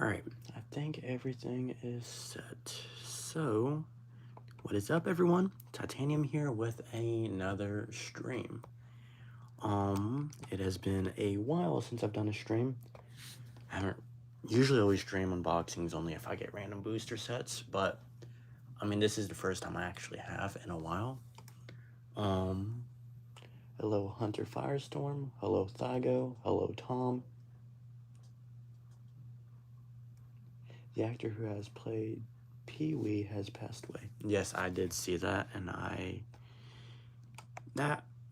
Alright, I think everything is set. So, what is up everyone? Titanium here with another stream. It has been a while since I've done a stream. I haven't usually always stream unboxings only if I get random booster sets, but I mean this is the first time I actually have in a while. Hello Hunter Firestorm, hello Thygo, hello Tom. The actor who has played Pee-wee has passed away. Yes, I did see that, and I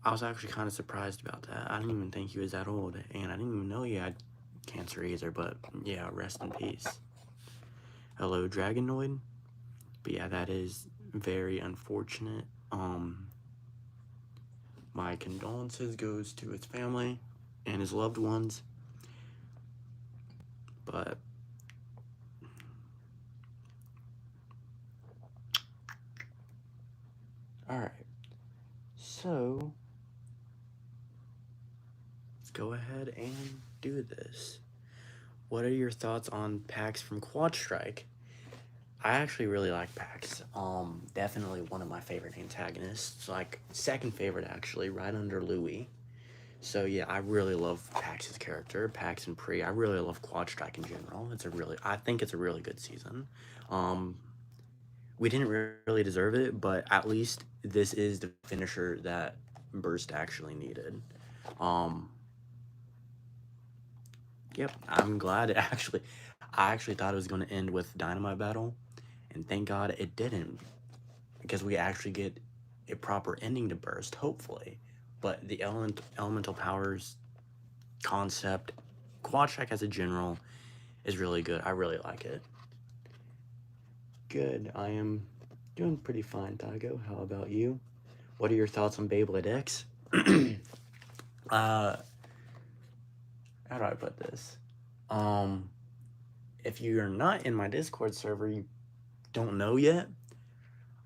was actually kind of surprised about that. I didn't even think he was that old, and I didn't even know he had cancer either, but yeah, rest in peace. Hello, Dragonoid. But yeah, that is very unfortunate. My condolences goes to his family and his loved ones, but alright, so let's go ahead and do this. What are your thoughts on packs from Quad Strike? I actually really like Pax. Definitely one of my favorite antagonists. Like, second favorite, actually, right under Louis. So, yeah, I really love Pax's character. Pax and Pre. I really love Quad Strike in general. I think it's a really good season. We didn't really deserve it, but at least this is the finisher that Burst actually needed. Yep, I'm glad it actually... I actually thought it was going to end with Dynamite Battle. And thank God it didn't, because we actually get a proper ending to Burst, hopefully. But the elemental powers concept, Quad Strike as a general, is really good. I really like it. Good. I am doing pretty fine, Tygo. How about you? What are your thoughts on Beyblade X? How do I put this? If you're not in my Discord server, you don't know yet,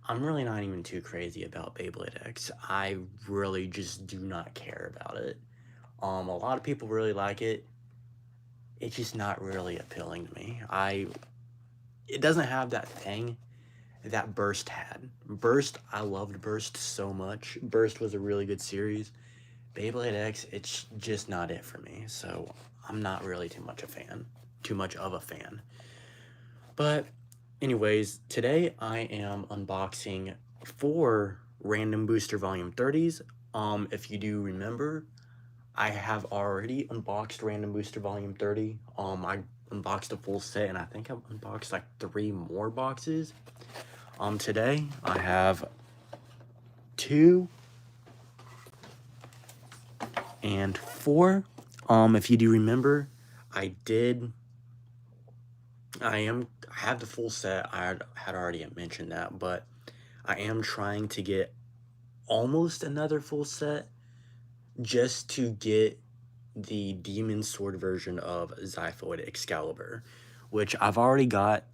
I'm really not even too crazy about Beyblade X. I really just do not care about it. A lot of people really like it. It's just not really appealing to me. It doesn't have that thing that Burst had. I loved Burst so much. Burst was a really good series. Beyblade X, it's just not it for me. So I'm not really too much of a fan. But anyways, today I am unboxing 4 Random Booster Volume 30s. If you do remember, I have already unboxed Random Booster Volume 30. I unboxed a full set, and I think I've unboxed like 3 more boxes. Today I have 2 and 4. If you do remember, I have the full set. I had already mentioned that, but I am trying to get almost another full set just to get the Demon Sword version of Zyphoid Excalibur, which I've already got.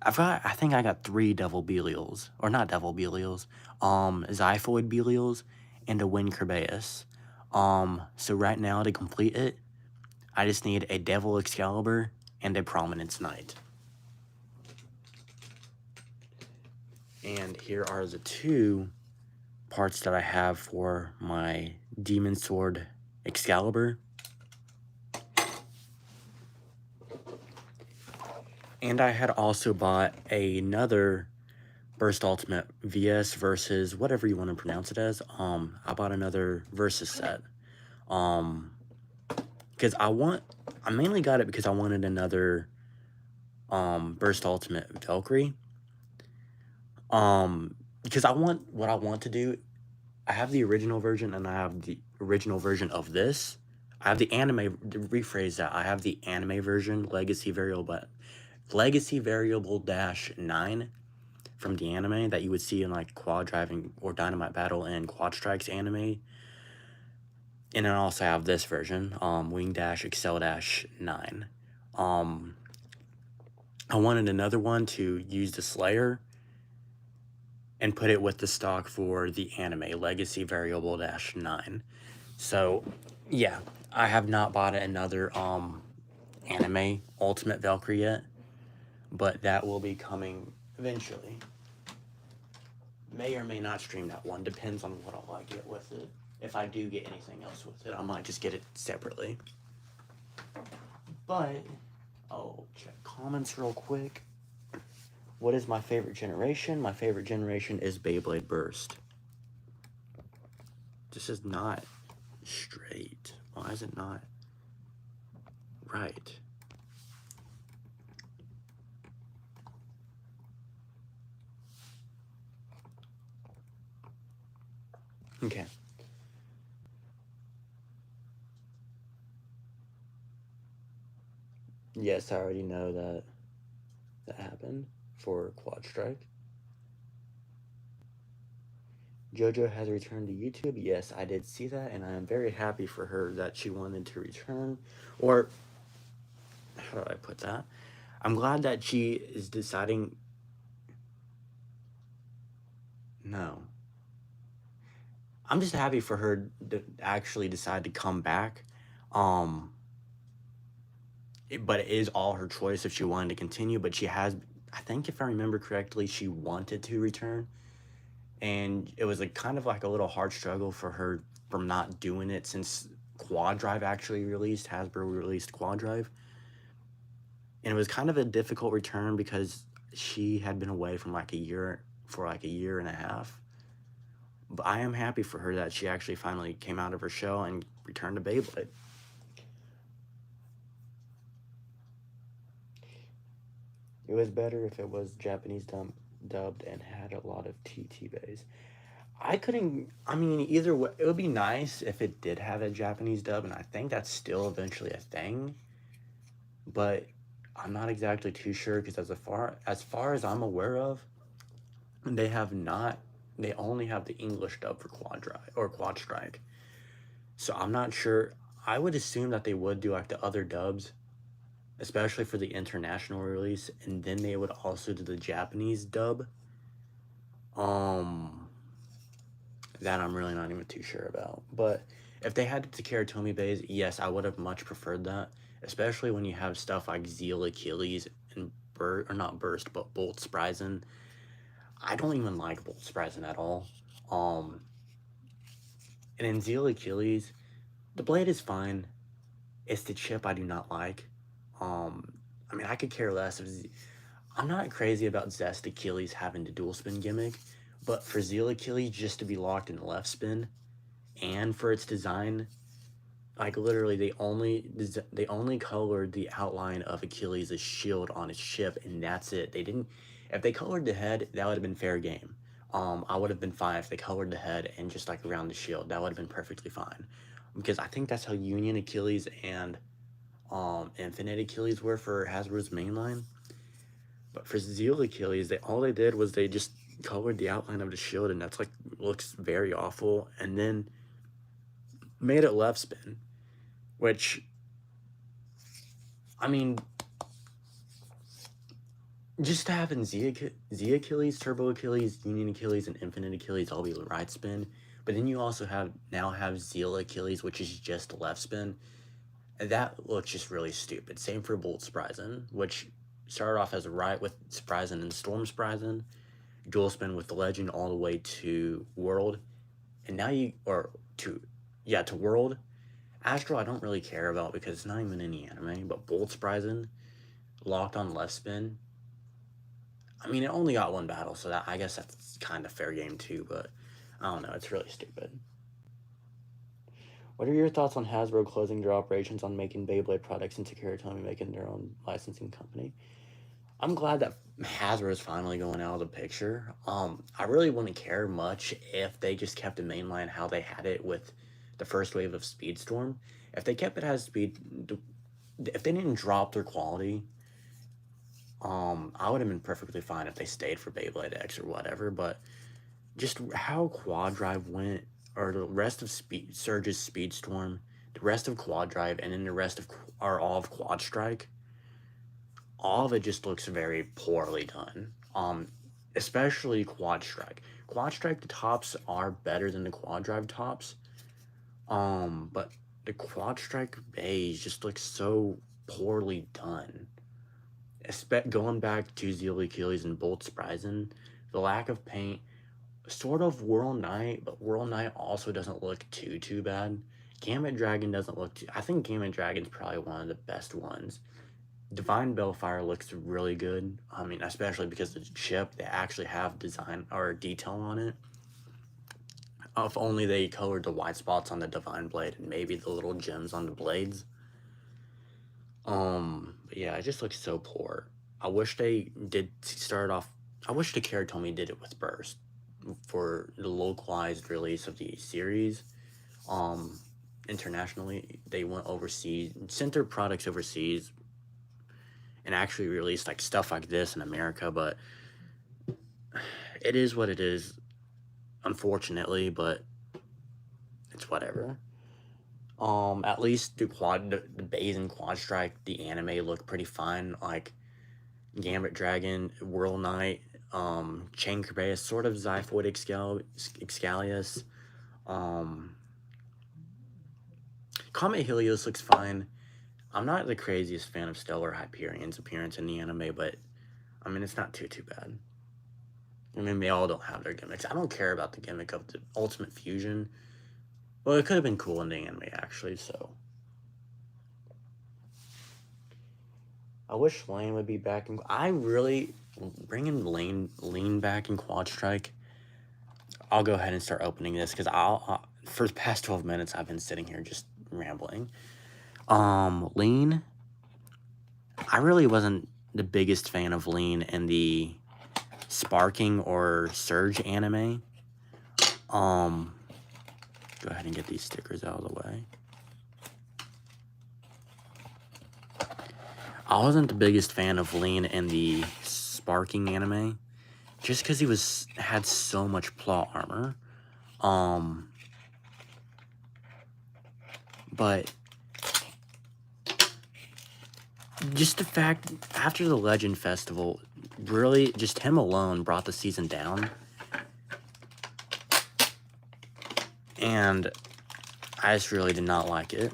I think I got 3 Devil Belials, or not Devil Belials, Zyphoid Belials, and a Wind Kerbeus. So right now to complete it, I just need a Devil Excalibur and a Prominence Knight. And here are the 2 parts that I have for my Demon Sword Excalibur. And I had also bought another Burst Ultimate VS versus whatever you want to pronounce it as. I bought another Versus set. Because I mainly got it because I wanted another Burst Ultimate Valkyrie. Because what I want to do, I have the original version and I have the original version of this. I have the anime, to rephrase that, I have the anime version, Legacy Variable -9 from the anime that you would see in like Quad Driving or Dynamite Battle and Quad Strike's anime. And then I also have this version, Wing Dash Excel Dash 9. I wanted another one to use the Slayer and put it with the stock for the anime, Legacy Variable -9. So, yeah, I have not bought another anime Ultimate Valkyrie yet, but that will be coming eventually. May or may not stream that one, depends on what all I get with it. If I do get anything else with it, I might just get it separately. But, oh, check comments real quick. What is my favorite generation? My favorite generation is Beyblade Burst. This is not straight. Why is it not right? Okay. Yes, I already know that happened for Quad Strike. JoJo has returned to YouTube. Yes, I did see that, and I am very happy for her that she wanted to return. Or, how do I put that? I'm glad that she is deciding. No. I'm just happy for her to actually decide to come back. But it is all her choice if she wanted to continue. But she has, I think if I remember correctly, she wanted to return. And it was kind of like a little hard struggle for her from not doing it since Quad Drive actually released. Hasbro released Quad Drive. And it was kind of a difficult return because she had been away from for a year and a half. But I am happy for her that she actually finally came out of her shell and returned to Beyblade. It was better if it was Japanese dubbed and had a lot of TT bays. Either way, it would be nice if it did have a Japanese dub, and I think that's still eventually a thing. But I'm not exactly too sure because as far as I'm aware of, they only have the English dub for Quad Drive or Quad Strike. So I'm not sure. I would assume that they would do the other dubs, especially for the international release, and then they would also do the Japanese dub. That I'm really not even too sure about. But if they had the Karatomi Beys, yes, I would have much preferred that, especially when you have stuff like Zeal Achilles and not Burst, but Bolt Spryzen. I don't even like Bolt Spryzen at all. And in Zeal Achilles, the blade is fine. It's the chip I do not like. I could care less I'm not crazy about Zest Achilles having the dual spin gimmick, but for Zeal Achilles just to be locked in left spin, and for its design, literally they only colored the outline of Achilles' shield on its chip, and that's it. They didn't. If they colored the head, that would have been fair game. I would have been fine if they colored the head and just around the shield. That would have been perfectly fine, because I think that's how Union Achilles and Infinite Achilles were for Hasbro's mainline. But for Zeal Achilles, all they did was they just colored the outline of the shield, and that's looks very awful. And then made it left spin, which, just having Z Achilles, Turbo Achilles, Union Achilles, and Infinite Achilles all be right spin, but then you also now have Zeal Achilles, which is just left spin. And that looks just really stupid. Same for Bolt Spryzen, which started off as right with Spryzen and Storm Spryzen, dual spin with the Legend all the way to World, and now to World. Astro I don't really care about because it's not even in the anime, but Bolt Spryzen, locked on left spin. It only got one battle, so I guess that's kind of fair game too, but I don't know, it's really stupid. What are your thoughts on Hasbro closing their operations on making Beyblade products into Karatomi making their own licensing company? I'm glad that Hasbro is finally going out of the picture. I really wouldn't care much if they just kept the mainline how they had it with the first wave of Speedstorm. If they kept it as if they didn't drop their quality, I would have been perfectly fine if they stayed for Beyblade X or whatever. But just how Quad Drive went, or the rest of Surge's Speedstorm, the rest of Quad Drive, and then the rest of all of Quad Strike, all of it just looks very poorly done. Especially Quad Strike. Quad Strike, the tops are better than the Quad Drive tops. But the Quad Strike Beys just looks so poorly done. Going back to Zeal Achilles and Bolt Spryzen, the lack of paint, sort of Whirl Knight, but Whirl Knight also doesn't look too bad. Gamut Dragon doesn't look too... I think Gamut Dragon's probably one of the best ones. Divine Bellfire looks really good. I mean, especially because the chip, they actually have design or detail on it. If only they colored the white spots on the Divine Blade and maybe the little gems on the blades. But yeah, it just looks so poor. I wish they did start off... I wish the Karatomi did it with Burst for the localized release of the series. Internationally, they went overseas, sent their products overseas, and actually released like stuff like this in America, but it is what it is, unfortunately, but it's whatever. At least the Beys and Quad Strike, the anime look pretty fine, like Gambit Dragon, Whirl Knight, Chain Corbeus, sort of Xiphoid Excalius, Comet Helios looks fine. I'm not the craziest fan of Stellar Hyperion's appearance in the anime, but I mean, it's not too bad. I mean, they all don't have their gimmicks. I don't care about the gimmick of the Ultimate Fusion. Well, it could have been cool in the anime, actually, so. I wish Lane would be back in... I really... Bringing Lane back in Quad Strike... I'll go ahead and start opening this, because for the past 12 minutes, I've been sitting here just rambling. Lean, I really wasn't the biggest fan of Lean in the Sparking or Surge anime. Go ahead and get these stickers out of the way. I wasn't the biggest fan of Lean in the Sparking anime, just because he had so much plot armor. But just the fact, after the Legend Festival, really, just him alone brought the season down. And I just really did not like it.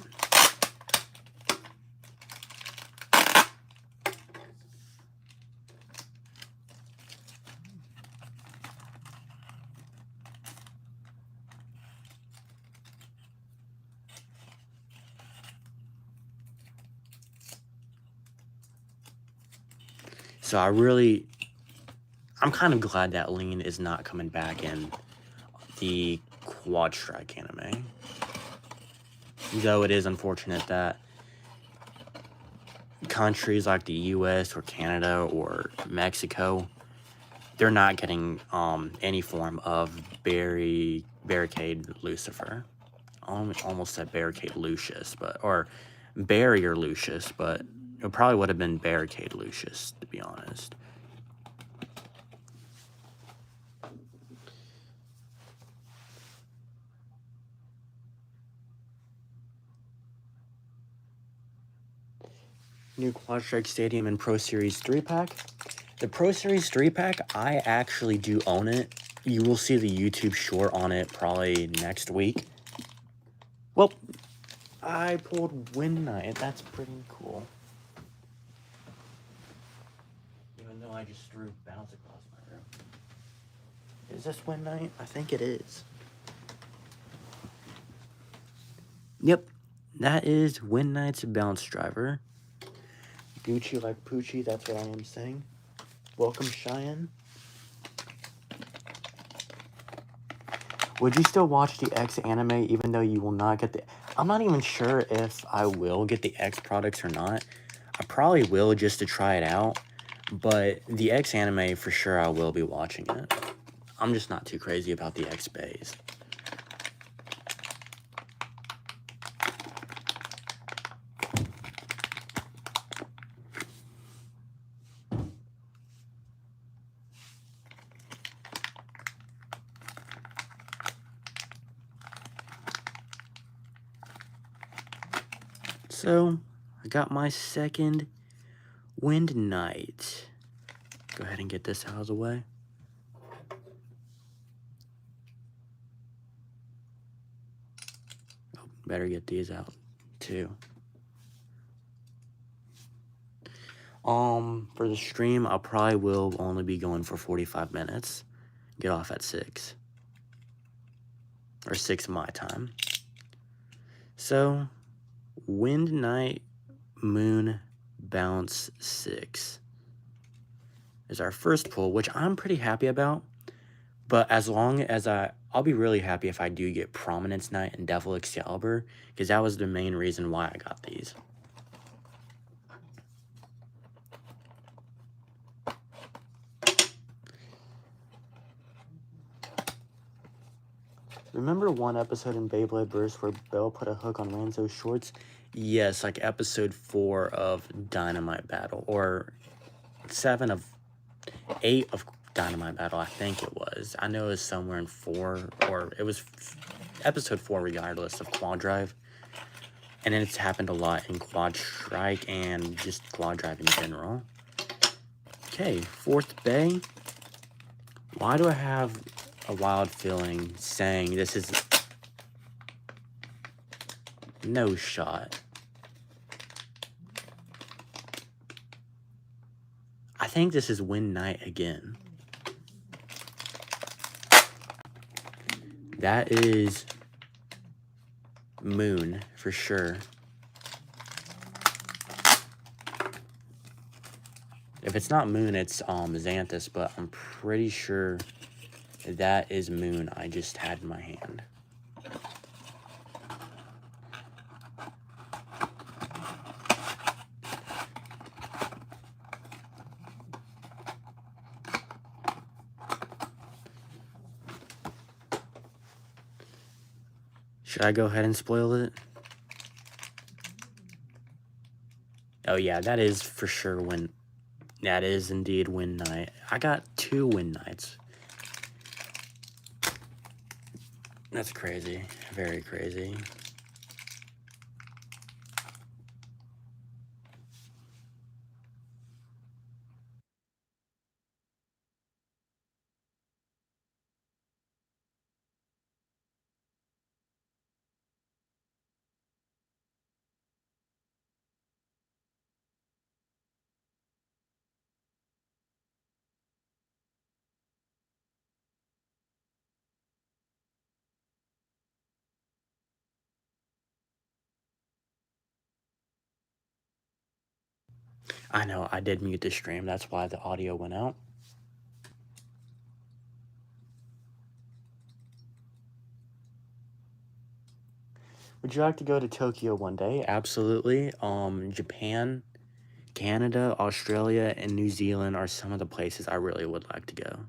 So I'm kind of glad that Lean is not coming back in the Quad Strike anime. Though it is unfortunate that countries like the US or Canada or Mexico, they're not getting any form of Barricade Lucifer. I almost said Barricade Lucius, or Barrier Lucius, but it probably would have been Barricade Lucius, to be honest. New Quad Strike Stadium and Pro Series 3-pack. The Pro Series 3-pack, I actually do own it. You will see the YouTube short on it probably next week. Well, I pulled Win Knight. That's pretty cool. Even though I just threw Bounce across my room. Is this Win Knight? I think it is. Yep, that is Win Knight's Bounce Driver. Gucci like Poochie, that's what I am saying. Welcome, Cheyenne. Would you still watch the X anime even though you will not get the... I'm not even sure if I will get the X products or not. I probably will just to try it out. But the X anime, for sure, I will be watching it. I'm just not too crazy about the X Beys. So, I got my second Wind Knight. Go ahead and get this out of the way. Oh, better get these out, too. For the stream, I probably will only be going for 45 minutes. Get off at 6. Or 6 my time. So, Wind Night, Moon, Bounce 6 is our first pull, which I'm pretty happy about. But as long as I'll be really happy if I do get Prominence Knight and Devil Excalibur, because that was the main reason why I got these. Remember one episode in Beyblade Burst where Belle put a hook on Ranzo's shorts? Yes, like episode 4 of Dynamite Battle, or 8 of Dynamite Battle, I think it was. I know it was somewhere in 4, or it was episode 4 regardless of Quad Drive. And then it's happened a lot in Quad Strike and just Quad Drive in general. Okay, 4th Bay. Why do I have a wild feeling saying this is no shot? I think this is Wind Night again. That is Moon for sure. If it's not Moon, it's Xanthus, but I'm pretty sure that is Moon I just had in my hand. Should I go ahead and spoil it? Oh yeah, that is for sure that is indeed Wind Night. I got 2 Wind Nights. That's crazy. Very crazy. I know, I did mute the stream. That's why the audio went out. Would you like to go to Tokyo one day? Absolutely. Japan, Canada, Australia, and New Zealand are some of the places I really would like to go.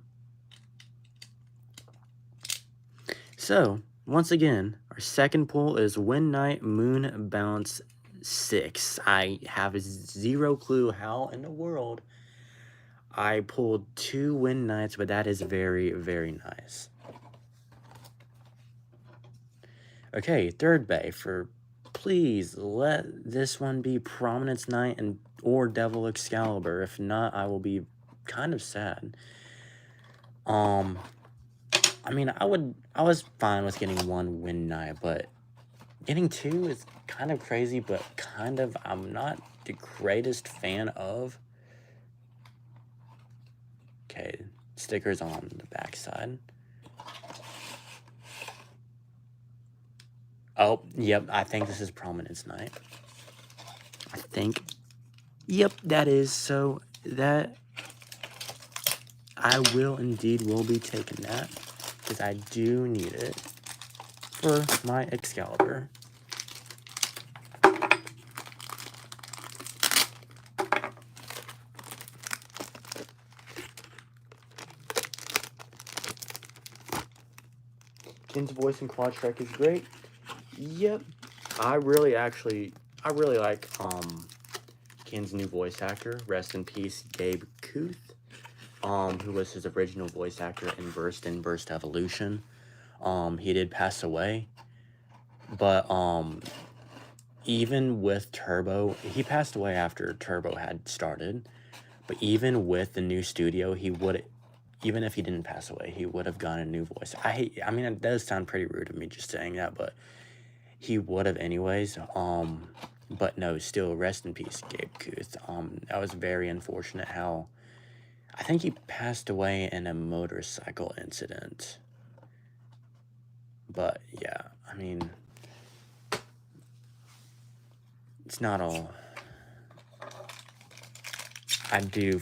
So, once again, our second pull is Wind Night, Moon, Bounce 6. I have 0 clue how in the world I pulled 2 Wind Nights, but that is very, very nice. Okay, 3rd Bay for please let this one be Prominence Knight and or Devil Excalibur. If not, I will be kind of sad. I mean, I was fine with getting 1 Wind Knight, but getting 2 is kind of crazy, but kind of I'm not the greatest fan of. Okay, stickers on the back side. Oh, yep, I think this is Prominence Night. I think, yep, that is, so that, I will be taking that, because I do need it for my Excalibur. Ken's voice in Quad Strike is great. Yep, I really like Ken's new voice actor. Rest in peace, Gabe Kuth, who was his original voice actor in Burst Evolution. He did pass away, but even with Turbo, he passed away after Turbo had started. But even with the new studio, even if he didn't pass away, he would have gotten a new voice. I mean, it does sound pretty rude of me just saying that, but he would have anyways. But no, still, rest in peace, Gabe Kuth. That was very unfortunate how I think he passed away in a motorcycle incident. But yeah, I mean, it's not all. I do.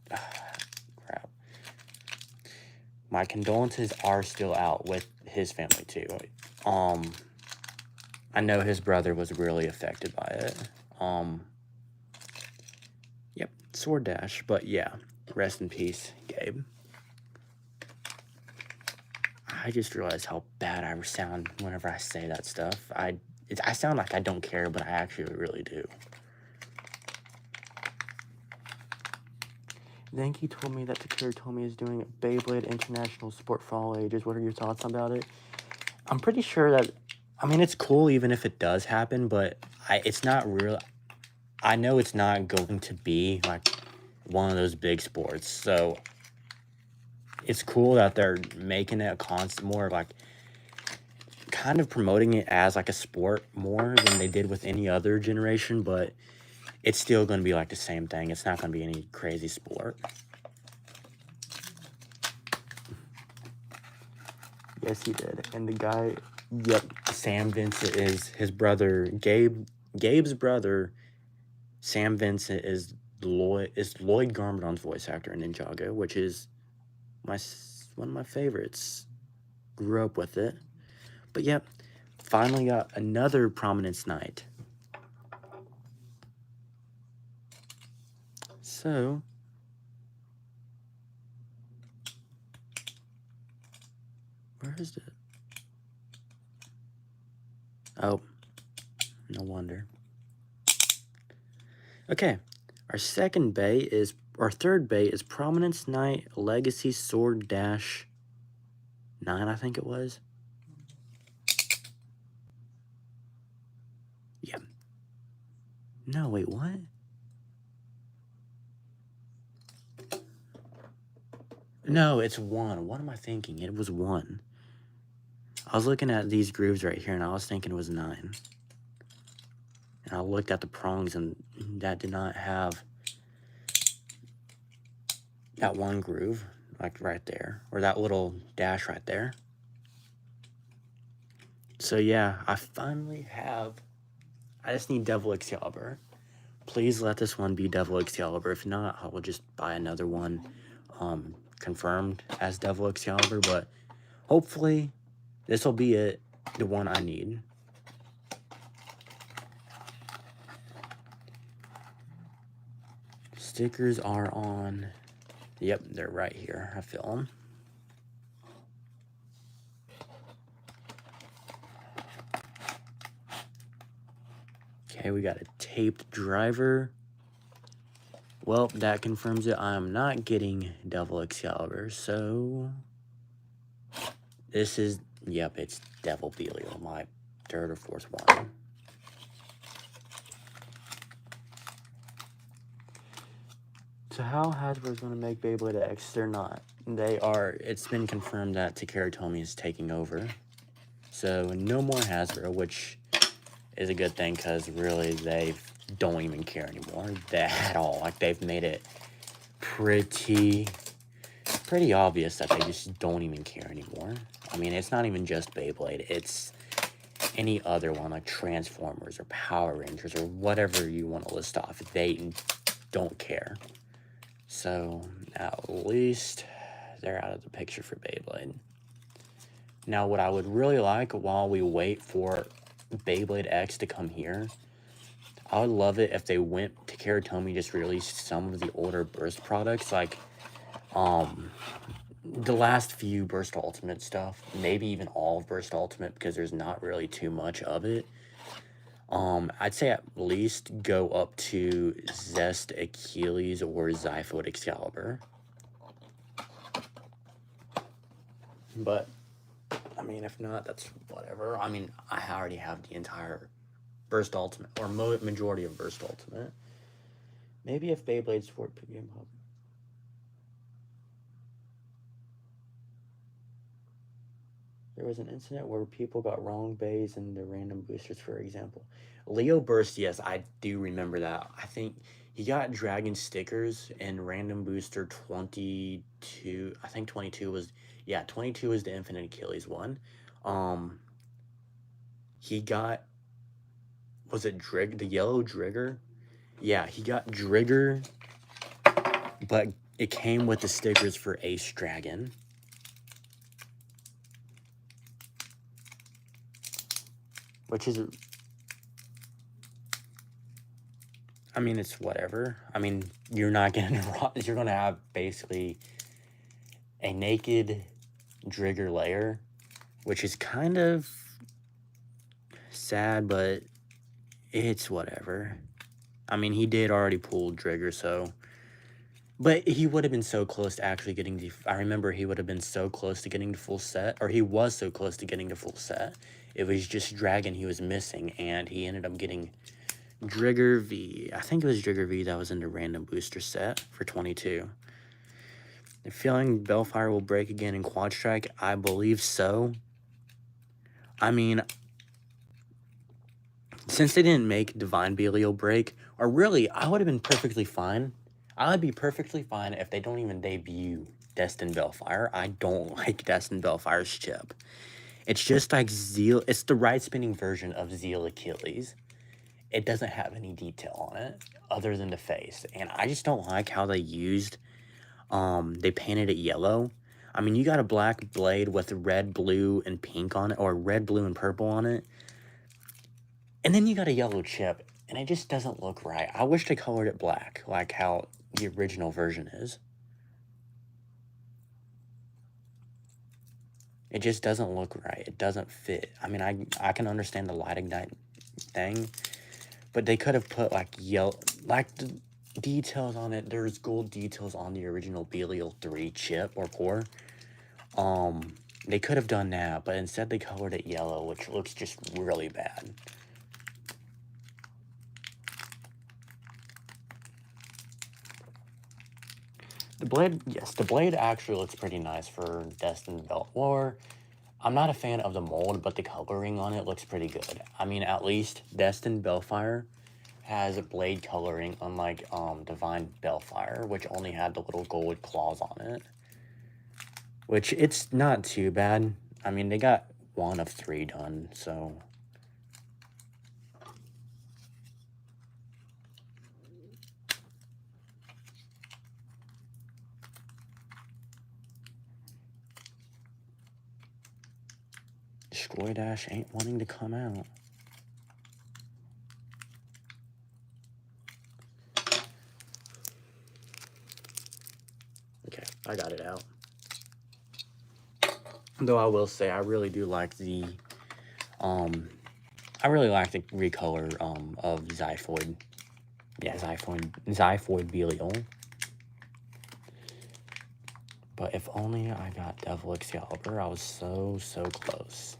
Crap. My condolences are still out with his family too. I know his brother was really affected by it. Yep, Sword Dash. But yeah, rest in peace, Gabe. I just realized how bad I sound whenever I say that stuff. I sound like I don't care, but I actually really do. Then he told me that Takira Tomy is doing Beyblade International Sport for all ages. What are your thoughts about it? I'm pretty sure that, I mean, it's cool even if it does happen, but it's not real. I know it's not going to be like one of those big sports. So it's cool that they're making it a constant, more like kind of promoting it as like a sport more than they did with any other generation, but it's still going to be like the same thing. It's not going to be any crazy sport. Yes, he did. And the guy, yep, Sam Vincent is his brother. Gabe's brother, Sam Vincent, is Lloyd Garmadon's voice actor in Ninjago, which is one of my favorites. Grew up with it. But yep, finally got another Prominence Night. So, where is it? Oh, no wonder. Okay, our third bay is Prominence Night Legacy Sword Dash 9, I think it was. Yeah. No, wait, what? No, it's 1. What am I thinking? It was 1. I was looking at these grooves right here, and I was thinking it was 9. And I looked at the prongs, and that did not have that one groove, like right there, or that little dash right there. So yeah, I finally have. I just need Devil Excalibur. Please let this one be Devil Excalibur. If not, I will just buy another one confirmed as Devil Excalibur. But hopefully, this will be it, the one I need. Stickers are on. Yep, they're right here. I feel them. Okay, we got a taped driver. Well, that confirms it. I am not getting Devil Excalibur, so this is, yep, it's Devil Belial, my third or fourth one. So how Hasbro's going to make Beyblade X? They're not. They are. It's been confirmed that Takara Tomy is taking over. So no more Hasbro, which is a good thing because really they don't even care anymore at all. Like they've made it pretty obvious that they just don't even care anymore. I mean, it's not even just Beyblade. It's any other one like Transformers or Power Rangers or whatever you want to list off. They don't care. So, at least they're out of the picture for Beyblade. Now, what I would really like while we wait for Beyblade X to come here, I would love it if they went to Karatomi, just released some of the older Burst products, like the last few Burst Ultimate stuff, maybe even all of Burst Ultimate, because there's not really too much of it. I'd say at least go up to Zest Achilles or Zyphoid Excalibur. But, I mean, if not, that's whatever. I mean, I already have the entire Burst Ultimate, or majority of Burst Ultimate. Maybe if Beyblade Sport Game Hub. There was an incident where people got wrong bays in the random boosters, for example. Leo Burst, yes, I do remember that. I think he got dragon stickers in random booster 22. I think 22 was, yeah, 22 was the Infinite Achilles one. He got, was it the yellow Drigger? Yeah, he got Drigger, but it came with the stickers for Ace Dragon. Which is, I mean, it's whatever. I mean, you're not gonna, you're gonna have basically a naked Drigger layer, which is kind of sad, but it's whatever. I mean, he did already pull Drigger, so, but he would have been so close to actually getting the, I remember he would have been so close to getting the full set, or he was so close to getting the full set. It was just Dragon he was missing, and he ended up getting Drigger V. I think it was Drigger V that was in the random booster set for 22. The feeling Bellfire will break again in Quad Strike, I believe so. I mean, since they didn't make Divine Belial break, or really, I would have been perfectly fine. I would be perfectly fine if they don't even debut Destined Bellfire. I don't like Destined Bellfire's chip. It's just like Zeal. It's the right spinning version of Zeal Achilles. It doesn't have any detail on it other than the face. And I just don't like how they used, they painted it yellow. I mean, you got a black blade with red, blue, and pink on it, or red, blue, and purple on it. And then you got a yellow chip, and it just doesn't look right. I wish they colored it black, like how the original version is. It just doesn't look right. It doesn't fit. I mean, I can understand the light ignite thing, but they could have put like yellow, like the details on it. There's gold details on the original Belial 3 chip or core. They could have done that, but instead they colored it yellow, which looks just really bad. The blade, yes, the blade actually looks pretty nice for Destined Belt War. I'm not a fan of the mold, but the coloring on it looks pretty good. I mean, at least Destined Bellfire has blade coloring, unlike Divine Bellfire, which only had the little gold claws on it. Which, it's not too bad. I mean, they got 1 of 3 done, so... Destroy Dash ain't wanting to come out. Okay, I got it out. Though I will say, I really do like the, I really like the recolor, of Zyphoid. Yeah, Zyphoid Belial. But if only I got Devil Excalibur, I was so close.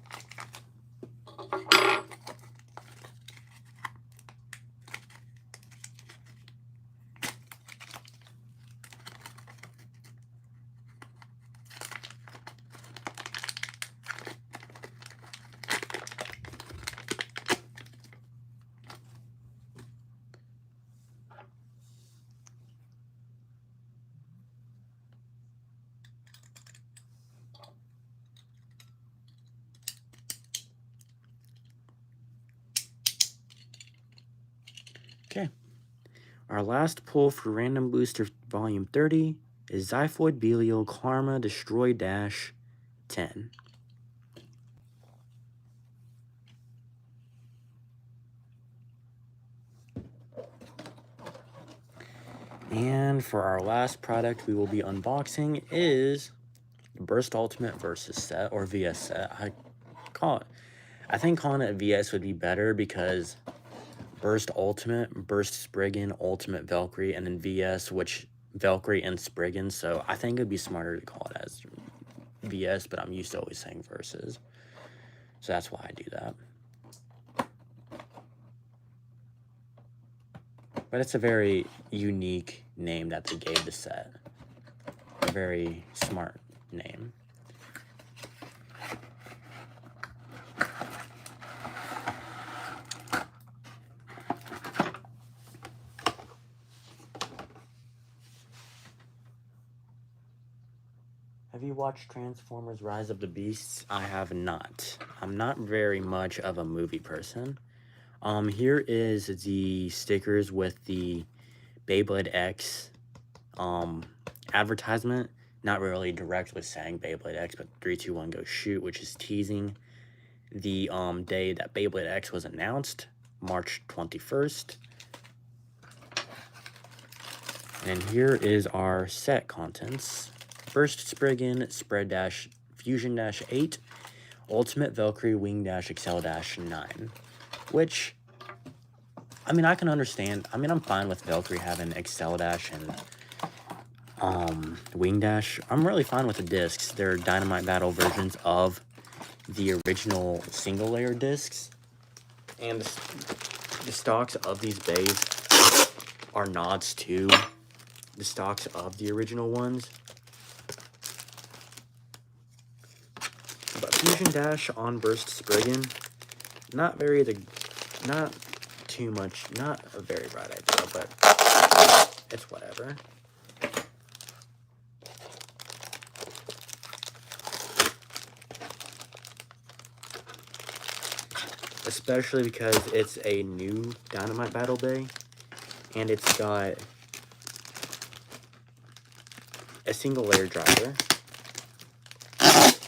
Okay. Our last pull for Random Booster Volume 30 is Zyphoid Belial Karma Destroy Dash 10. And for our last product we will be unboxing is the Burst Ultimate Versus set, or VS set. I think calling it VS would be better because Burst Ultimate, Burst Spriggan, Ultimate Valkyrie, and then VS, which Valkyrie and Spriggan. So I think it'd be smarter to call it as VS, but I'm used to always saying Versus. So that's why I do that. But it's a very unique name that they gave the set. A very smart name. Have you watched Transformers Rise of the Beasts? I have not. I'm not very much of a movie person. Here is the stickers with the Beyblade X advertisement. Not really directly saying Beyblade X, but 3, 2, 1, go shoot, which is teasing the day that Beyblade X was announced, March 21st. And here is our set contents. Burst Spriggan, Spread Dash, Fusion Dash 8, Ultimate Valkyrie, Wing Dash, Excel Dash 9. Which, I mean, I can understand. I mean, I'm fine with Valkyrie having Excel Dash and Wing Dash. I'm really fine with the discs. They're Dynamite Battle versions of the original single layer discs. And the stocks of these bays are nods to the stocks of the original ones. But Fusion Dash on Burst Spriggan, not too much, not a very bright idea, but it's whatever. Especially because it's a new Dynamite Battle Bay, and it's got a single layer driver,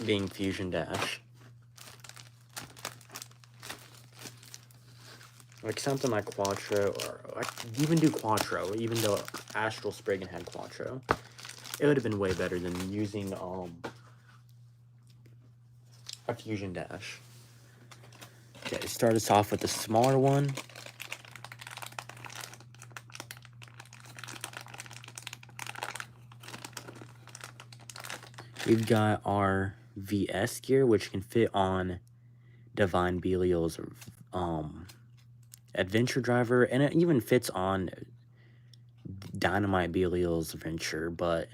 being Fusion Dash. Like something like Quattro, or like even do Quattro, even though Astral Spriggan had Quattro. It would have been way better than using a Fusion Dash. Okay, start us off with the smaller one. We've got our VS gear, which can fit on Divine Belial's Adventure Driver, and it even fits on Dynamite Belial's Venture, but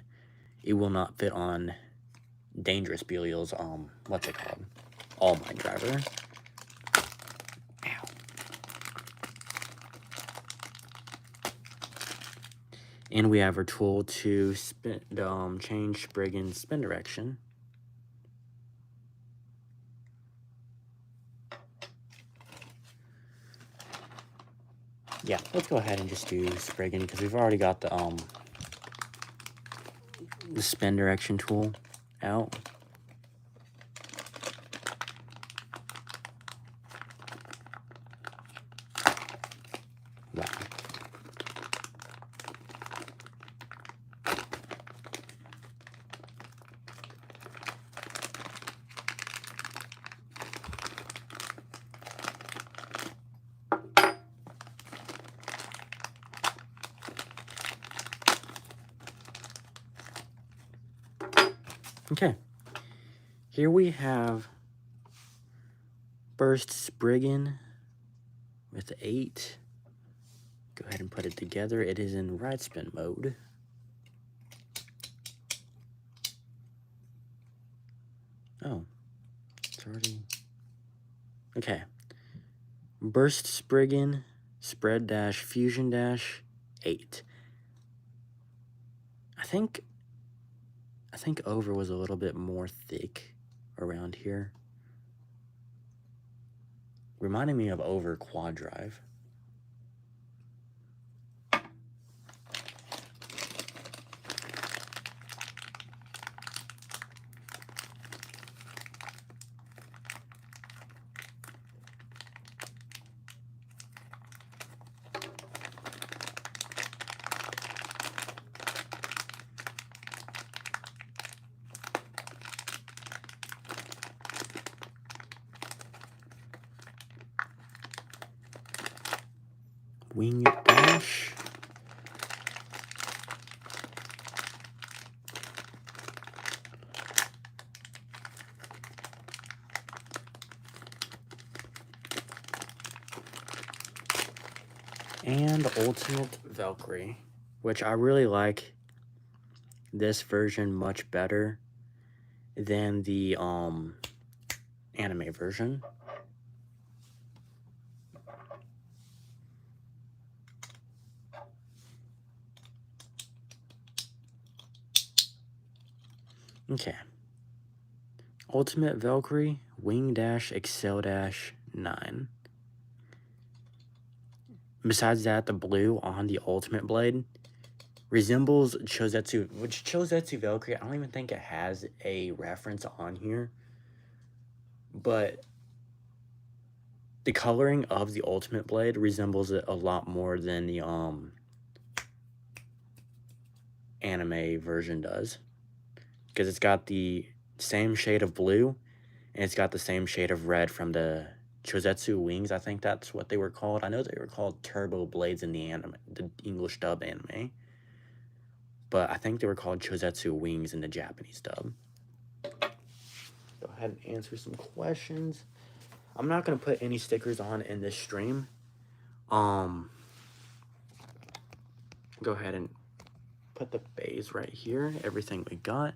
it will not fit on Dangerous Belial's what's it called? All Might Driver. Ow. And we have our tool to spin, change Spriggan's spin direction. Yeah, let's go ahead and just do Spriggan because we've already got the spin direction tool out. Wow. Okay, here we have Burst Spriggan with 8. Go ahead and put it together. It is in right spin mode. Oh, it's already... Okay. Burst Spriggan, Spread Dash, Fusion Dash, 8. I think over was a little bit more thick around here. Reminding me of over Quad Drive. Wing Dash. And Ultimate Valkyrie, which I really like this version much better than the anime version. Okay. Ultimate Valkyrie, Wing Dash, Excel Dash, 9. Besides that, the blue on the Ultimate Blade resembles Chosetsu, which Chosetsu Valkyrie, I don't even think it has a reference on here. But the coloring of the Ultimate Blade resembles it a lot more than the anime version does. Because it's got the same shade of blue, and it's got the same shade of red from the Chosetsu wings. I think that's what they were called. I know they were called Turbo Blades in the anime, the English dub anime. But I think they were called Chosetsu wings in the Japanese dub. Go ahead and answer some questions. I'm not going to put any stickers on in this stream. Go ahead and put the Beys right here. Everything we got.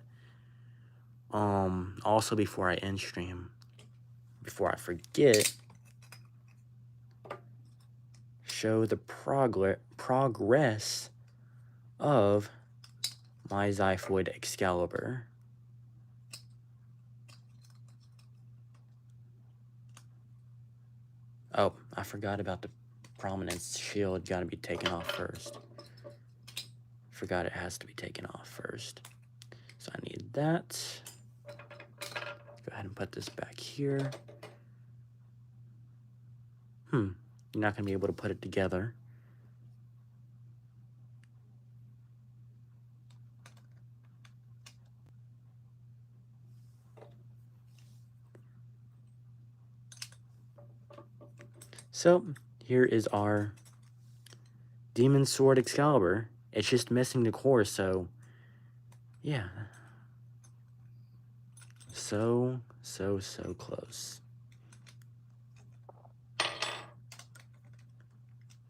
Also, before I end stream, before I forget, show the progress of my Xiphoid Excalibur. Oh, I forgot about the prominence shield. Got to be taken off first. Forgot it has to be taken off first. So I need that. Go ahead and put this back here. You're not going to be able to put it together. So, here is our Demon Sword Excalibur. It's just missing the core, so yeah. So close.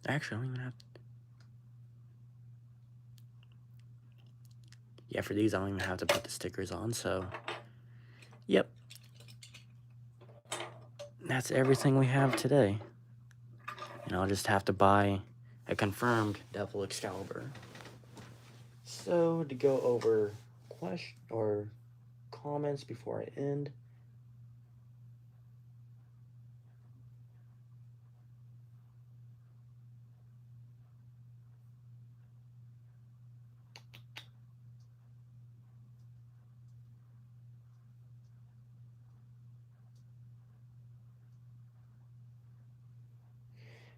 Actually, I don't even have... Yeah, for these, I don't even have to put the stickers on, so... Yep. That's everything we have today. And I'll just have to buy a confirmed Devil Excalibur. So, to go over questions or comments before I end...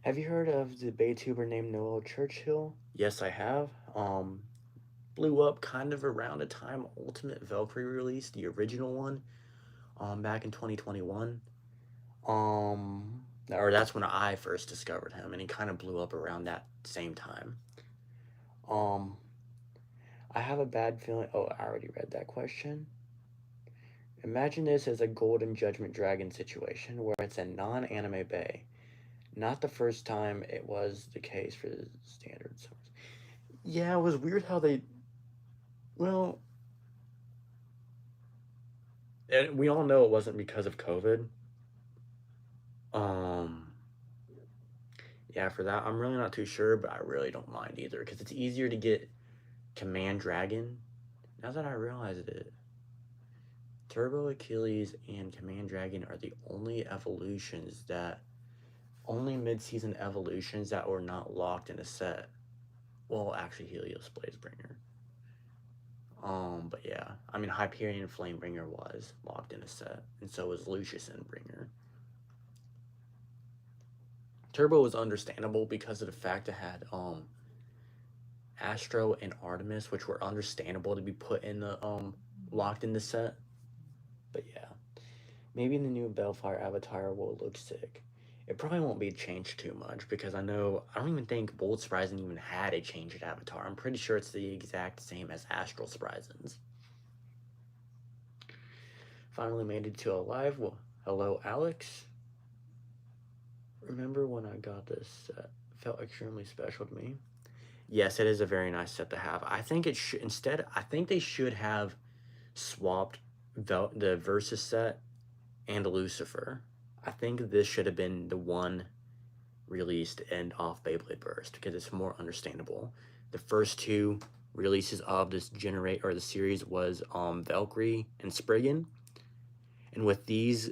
Have you heard of the Baytuber named Noel Churchill? Yes, I have. Blew up kind of around the time Ultimate Valkyrie released, the original one, back in 2021. Or that's when I first discovered him, and he kind of blew up around that same time. I have a bad feeling. Oh, I already read that question. Imagine this as a Golden Judgment Dragon situation where it's a non-anime Bey. Not the first time it was the case for the standard source. Yeah, it was weird how they... Well... And we all know it wasn't because of COVID. Yeah, for that, I'm really not too sure, but I really don't mind either, because it's easier to get Command Dragon. Now that I realize it, Turbo Achilles and Command Dragon are the only evolutions that... Only mid-season evolutions that were not locked in a set. Well, actually, Helios Blazebringer. But yeah, I mean, Hyperion Flamebringer was locked in a set, and so was Lucius Endbringer. Turbo was understandable because of the fact it had Astro and Artemis, which were understandable to be put in the locked in the set. But yeah, maybe the new Bellfire avatar will look sick. It probably won't be changed too much because I don't even think Bold Spryzen even had a changed avatar. I'm pretty sure it's the exact same as Astral Spryzen's. Finally made it to a live. Well, hello, Alex. Remember when I got this set? Felt extremely special to me. Yes, it is a very nice set to have. I think it should instead. I think they should have swapped the Versus set and Lucifer. I think this should have been the one released and off Beyblade Burst because it's more understandable. The first two releases of this the series was Valkyrie and Spriggan, and with these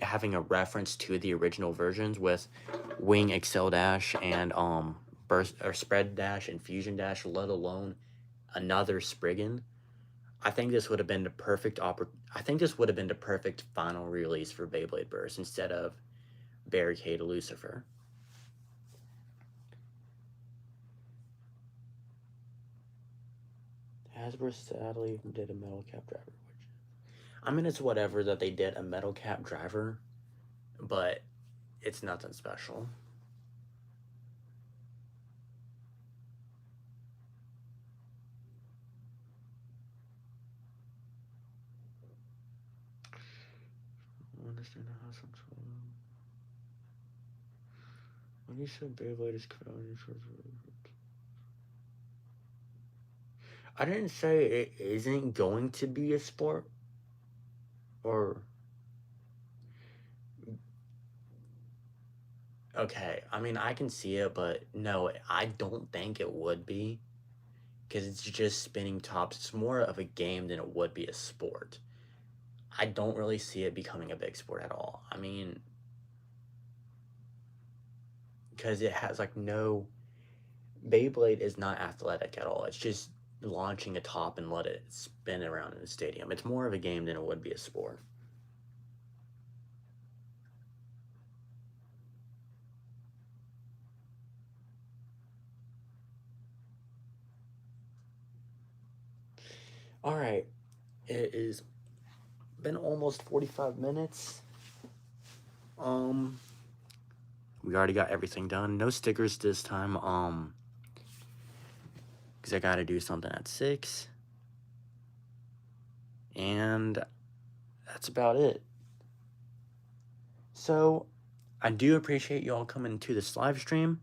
having a reference to the original versions with Wing Excel Dash and Burst or Spread Dash and Fusion Dash, let alone another Spriggan, I think this would have been the perfect final release for Beyblade Burst instead of Barricade Lucifer. Hasbro sadly did a metal cap driver, which, I mean, it's whatever that they did a metal cap driver, but it's nothing special. I understand how some when you said Beyblade is I didn't say it isn't going to be a sport, or okay, I mean, I can see it, but no, I don't think it would be, because it's just spinning tops. It's more of a game than it would be a sport. I don't really see it becoming a big sport at all. I mean, because it has like no, Beyblade is not athletic at all. It's just launching a top and let it spin around in the stadium. It's more of a game than it would be a sport. All right, it is been almost 45 minutes. We already got everything done. No stickers this time. Because I got to do something at 6. And that's about it. So, I do appreciate y'all coming to this live stream.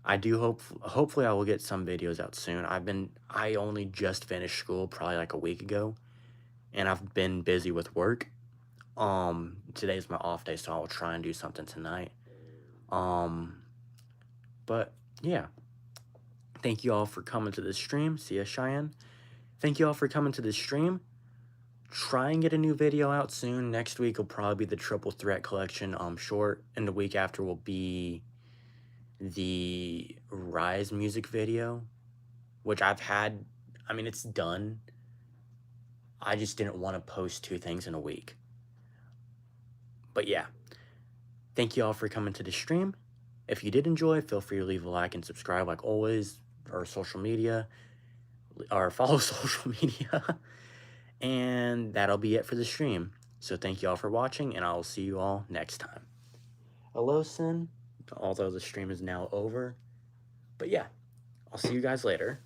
I do hopefully I will get some videos out soon. I only just finished school probably like a week ago, and I've been busy with work. Today's my off day, so I'll try and do something tonight. But yeah, thank you all for coming to this stream. See ya, Cheyenne. Thank you all for coming to this stream. Try and get a new video out soon. Next week will probably be the Triple Threat Collection short, and the week after will be the Rise music video, which it's done. I just didn't want to post 2 things in a week. But yeah, thank you all for coming to the stream. If you did enjoy, feel free to leave a like and subscribe like always, or social media, or follow social media. And that'll be it for the stream. So thank you all for watching, and I'll see you all next time. Hello, Sin. Although the stream is now over. But yeah, I'll see you guys later.